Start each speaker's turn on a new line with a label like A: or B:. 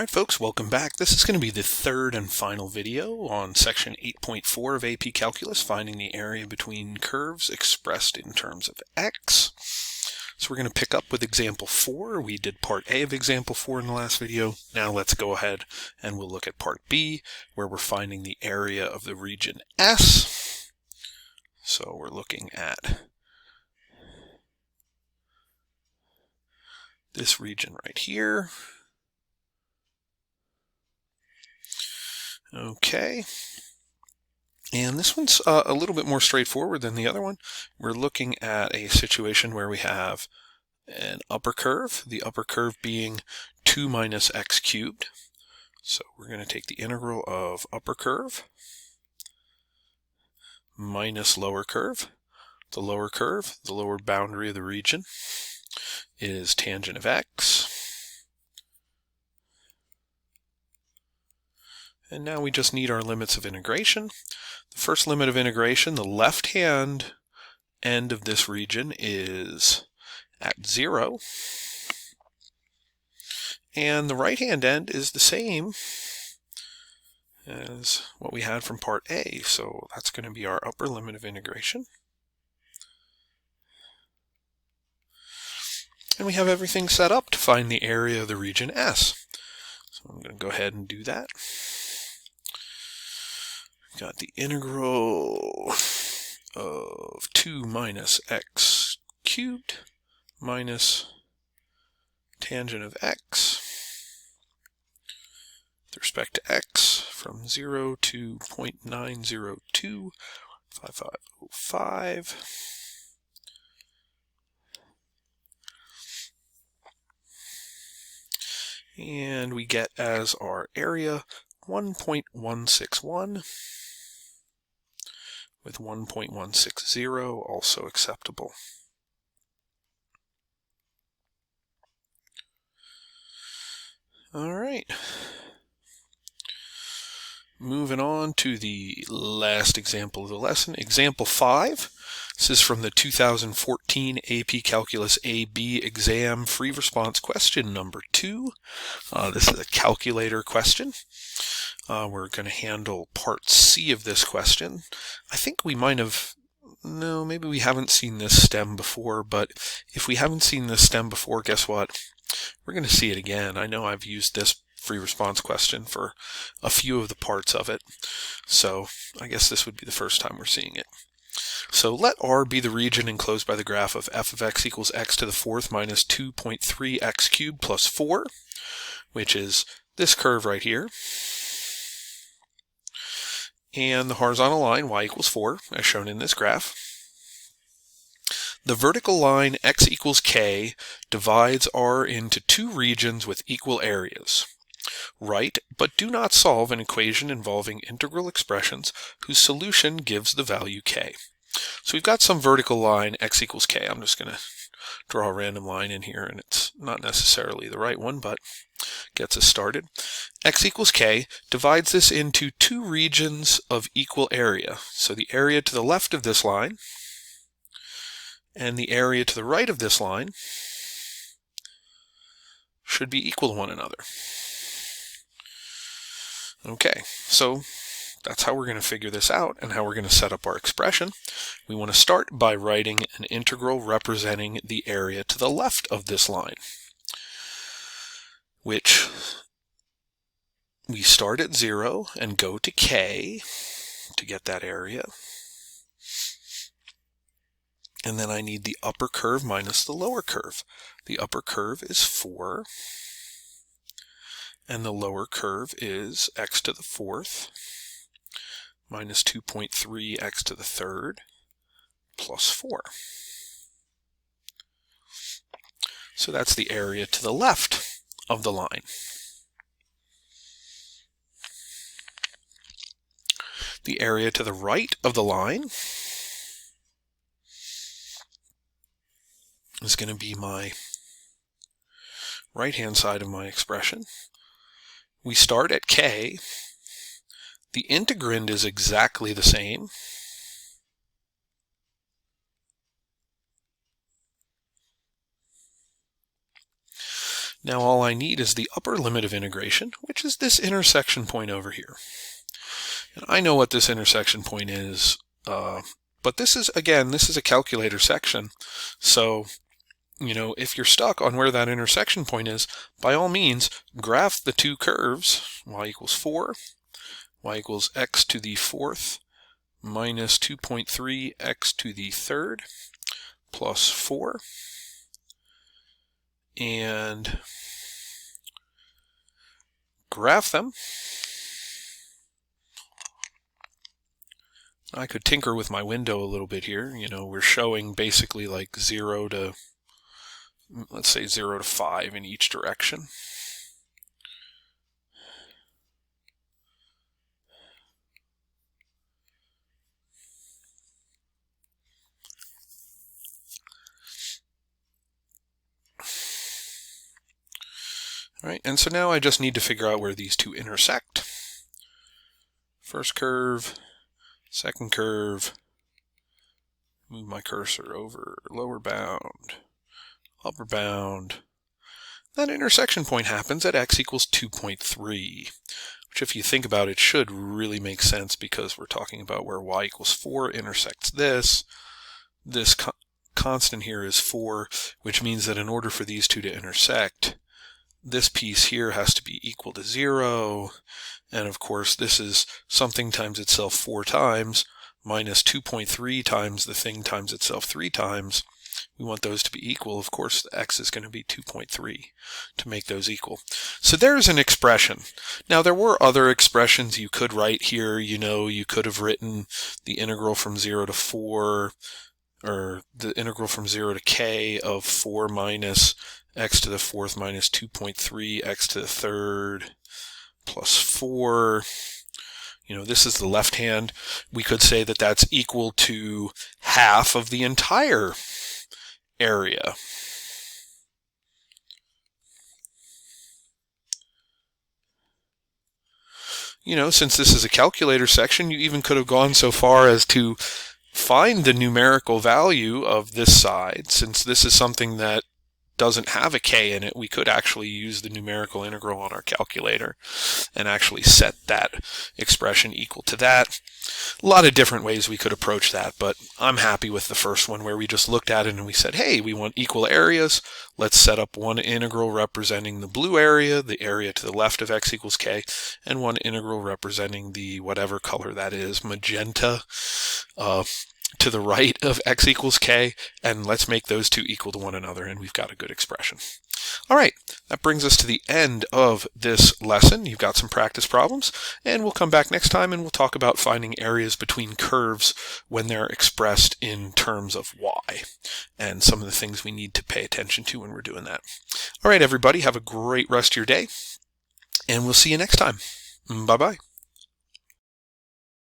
A: Alright folks, welcome back. This is going to be the third and final video on section 8.4 of AP Calculus, finding the area between curves expressed in terms of x. So we're going to pick up with example 4. We did part A of example 4 in the last video. Now let's go ahead and we'll look at part B, where we're finding the area of the region S. So we're looking at this region right here. Okay, and this one's a little bit more straightforward than the other one. We're looking at a situation where we have an upper curve, the upper curve being 2 minus x cubed. So we're going to take the integral of upper curve minus lower curve. The lower boundary of the region, is tangent of x. And now we just need our limits of integration. The first limit of integration, the left-hand end of this region is at 0. And the right-hand end is the same as what we had from part A. So that's going to be our upper limit of integration. And we have everything set up to find the area of the region S. So I'm going to go ahead and do that. Got the integral of 2 minus x cubed minus tangent of x with respect to x from 0 to 0.9025505. And we get as our area 1.161. with 1.160 also acceptable. All right. Moving on to the last example of the lesson, example 5. This is from the 2014 AP Calculus AB exam free response question number 2. This is a calculator question. We're going to handle part C of this question. I think we might have, no, maybe we haven't seen this stem before, but if we haven't seen this stem before, guess what? We're going to see it again. I know I've used this free response question for a few of the parts of it, so I guess this would be the first time we're seeing it. So let R be the region enclosed by the graph of f of x equals x to the fourth minus 2.3x cubed plus 4, which is this curve right here. And the horizontal line, y equals 4, as shown in this graph. The vertical line, x equals k, divides R into two regions with equal areas. Write, but do not solve an equation involving integral expressions whose solution gives the value k. So we've got some vertical line, x equals k. I'm just going to draw a random line in here, and it's not necessarily the right one, but gets us started. X equals k divides this into two regions of equal area. So the area to the left of this line and the area to the right of this line should be equal to one another. Okay, so that's how we're going to figure this out and how we're going to set up our expression. We want to start by writing an integral representing the area to the left of this line, which we start at 0 and go to k to get that area. And then I need the upper curve minus the lower curve. The upper curve is 4, and the lower curve is x to the fourth minus 2.3x to the third plus 4. So that's the area to the left of the line. The area to the right of the line is going to be my right-hand side of my expression. We start at k. The integrand is exactly the same. Now all I need is the upper limit of integration, which is this intersection point over here. And I know what this intersection point is, but this is, again, this is a calculator section. So, you know, if you're stuck on where that intersection point is, by all means, graph the two curves, y equals 4, y equals x to the 4th minus 2.3 x to the 3rd plus 4. And graph them. I could tinker with my window a little bit here. You know, we're showing basically like 0 to, let's say 0 to 5 in each direction. All right, and so now I just need to figure out where these two intersect. First curve, second curve, move my cursor over, lower bound, upper bound. That intersection point happens at x equals 2.3, which if you think about it should really make sense because we're talking about where y equals 4 intersects this. This constant here is 4, which means that in order for these two to intersect, this piece here has to be equal to 0, and of course this is something times itself 4 times, minus 2.3 times the thing times itself 3 times. We want those to be equal. Of course, the x is going to be 2.3 to make those equal. So there's an expression. Now, there were other expressions you could write here. You know, you could have written the integral from 0 to 4, or the integral from 0 to k of 4 minus x to the 4th minus 2.3 x to the 3rd plus 4. You know, this is the left hand. We could say that that's equal to half of the entire area. You know, since this is a calculator section, you even could have gone so far as to find the numerical value of this side. Since this is something that doesn't have a k in it, we could actually use the numerical integral on our calculator and actually set that expression equal to that. A lot of different ways we could approach that, but I'm happy with the first one where we just looked at it and we said, hey, we want equal areas. Let's set up one integral representing the blue area, the area to the left of x equals k, and one integral representing the whatever color that is, magenta, to the right of x equals k, and let's make those two equal to one another, and we've got a good expression. All right, that brings us to the end of this lesson. You've got some practice problems, and we'll come back next time and we'll talk about finding areas between curves when they're expressed in terms of y, and some of the things we need to pay attention to when we're doing that. All right, everybody, have a great rest of your day, and we'll see you next time. Bye-bye.